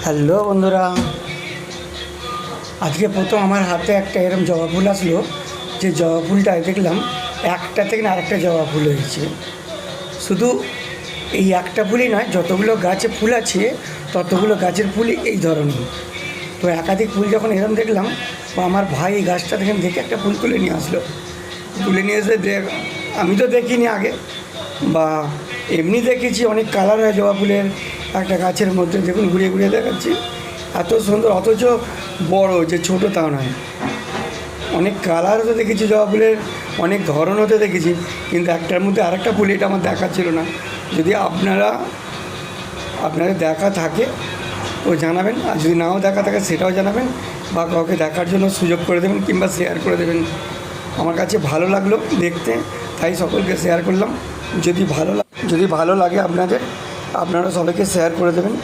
Hello বন্ধুরা, আজকে প্রথম আমার হাতে একটা এরকম জবা ফুল আসলো। যে জবা ফুলটায় দেখলাম একটা থেকে না আরেকটা জবা ফুল হয়েছে। শুধু এই একটা ফুলই নয়, যতগুলো গাছে ফুল আছে ততগুলো গাছের ফুলই এই ধরনের। তো একাধিক ফুল যখন এরকম দেখলাম, বা আমার ভাই এই গাছটা থেকে দেখে একটা ফুল তুলে নিয়ে আসলো। তুলে নিয়ে এসে আমি তো দেখিনি আগে, বা এমনি দেখেছি অনেক কালার হয় জবা ফুলের একটা গাছের মধ্যে। দেখুন ঘুরিয়ে ঘুরিয়ে দেখাচ্ছি, এত সুন্দর, অথচ বড়, যে ছোটো তা নয়। অনেক কালার হতে দেখেছি জবা ফুলের, অনেক ধরন হতে দেখেছি, কিন্তু একটার মধ্যে আরেকটা ফুল, এটা আমার দেখা ছিল না। যদি আপনাদের দেখা থাকে তো জানাবেন, আর যদি নাও দেখা থাকে সেটাও জানাবেন, বা কাউকে দেখার জন্য সুযোগ করে দেবেন কিংবা শেয়ার করে দেবেন। আমার কাছে ভালো লাগলো দেখতে, তাই সকলকে শেয়ার করলাম। যদি ভালো লাগে আপনারা সবাইকে শেয়ার করে দেবেন।